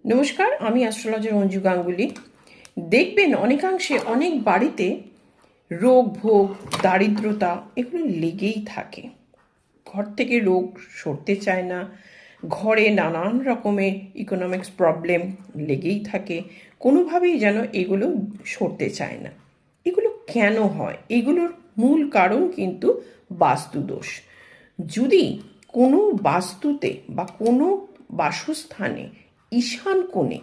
নমস্কার, আমি অ্যাস্ট্রোলজার অঞ্জু গাঙ্গুলি। দেখবেন অনেকাংশে অনেক বাড়িতে রোগ ভোগ, দারিদ্রতা এগুলো লেগেই থাকে। ঘর থেকে রোগ সরতে চায় না, ঘরে নানান রকমের ইকোনমিক্স প্রবলেম লেগেই থাকে, কোনোভাবেই যেন এগুলো সরতে চায় না। এগুলো কেন হয়? এগুলোর মূল কারণ কিন্তু বাস্তুদোষ। যদি কোনো বাস্তুতে বা কোনো বাসস্থানে ঈশান কোণে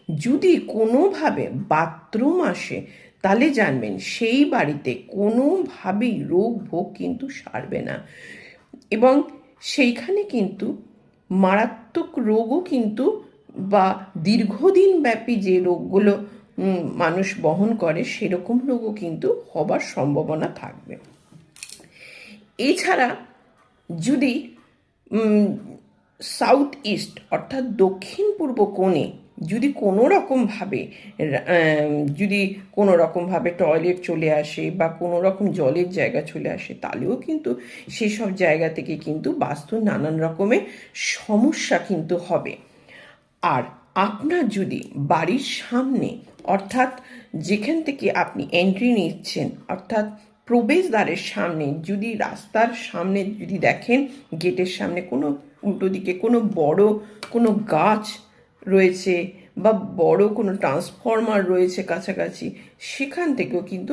যদি কোনোভাবে বাথরুম আসে, তাহলে জানবেন সেই বাড়িতে কোনোভাবেই রোগ ভোগ কিন্তু সারবে না, এবং সেইখানে কিন্তু মারাত্মক রোগও কিন্তু বা দীর্ঘদিন ব্যাপী যে রোগগুলো মানুষ বহন করে সেরকম রোগও কিন্তু হবার সম্ভাবনা থাকবে। এছাড়া যদি সাউথ ইস্ট অর্থাৎ দক্ষিণ পূর্ব কোণে যদি কোনো রকমভাবে যদি কোনো রকমভাবে টয়লেট চলে আসে বা কোনো রকম জলের জায়গা চলে আসে, তাহলেও কিন্তু সেসব জায়গা থেকে কিন্তু বাস্তুর নানান রকমের সমস্যা কিন্তু হবে। আর আপনার যদি বাড়ির সামনে অর্থাৎ যেখান থেকে আপনি এন্ট্রি নিচ্ছেন অর্থাৎ প্রবেশদ্বারের সামনে যদি রাস্তার সামনে যদি দেখেন গেটের সামনে কোনো উল্টো দিকে কোনো বড় কোনো গাছ রয়েছে বা বড় কোনো ট্রান্সফরমার রয়েছে কাছাকাছি, সেখান থেকেও কিন্তু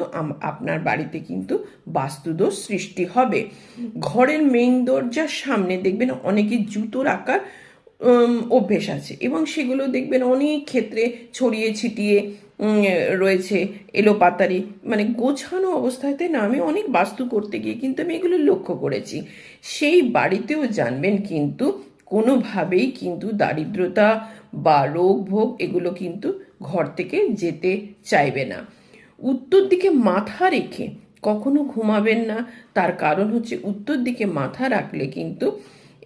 আপনার বাড়িতে কিন্তু বাস্তুদোষ সৃষ্টি হবে। ঘরের মেইন দরজার সামনে দেখবেন অনেকে জুতো রাখার অভ্যেস আছে, এবং সেগুলো দেখবেন অনেক ক্ষেত্রে ছড়িয়ে ছিটিয়ে রয়েছে এলোপাতাড়ি, মানে গোছানো অবস্থাতে না। আমি অনেক বাস্তু করতে গিয়ে কিন্তু আমি এগুলো লক্ষ্য করেছি। সেই বাড়িতেও জানবেন কিন্তু কোনোভাবেই কিন্তু দারিদ্রতা বা রোগ ভোগ এগুলো কিন্তু ঘর থেকে যেতে চাইবে না। উত্তর দিকে মাথা রেখে কখনো ঘুমাবেন না। তার কারণ হচ্ছে উত্তর দিকে মাথা রাখলে কিন্তু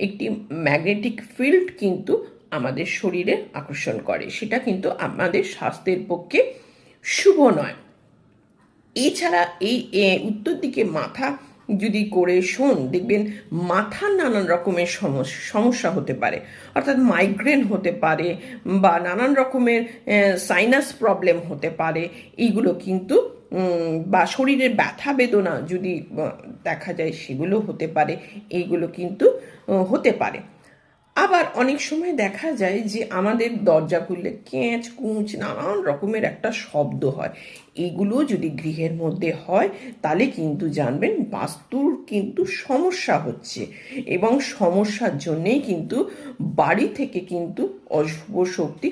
একটি ম্যাগনেটিক ফিল্ড কিন্তু আমাদের শরীরে আকর্ষণ করে, সেটা কিন্তু আমাদের স্বাস্থ্যের পক্ষে শুভ নয়। এছাড়া এই উত্তর দিকে মাথা যদি করে শোন, দেখবেন মাথার নানান রকমের সমস্যা হতে পারে, অর্থাৎ মাইগ্রেন হতে পারে বা নানান রকমের সাইনাস প্রবলেম হতে পারে। এইগুলো কিন্তু বা শরীরের ব্যথা বেদনা যদি দেখা যায় সেগুলো হতে পারে, এইগুলো কিন্তু হতে পারে। আবার অনেক সময় দেখা যায় যে আমাদের দরজা খুললে ক্যাঁচ কুঁচ নানান রকমের একটা শব্দ হয়। এগুলো যদি গৃহের মধ্যে হয় তাহলে কিন্তু জানবেন বাস্তুর কিন্তু সমস্যা হচ্ছে, এবং সমস্যার জন্যেই কিন্তু বাড়ি থেকে কিন্তু অশুভ শক্তি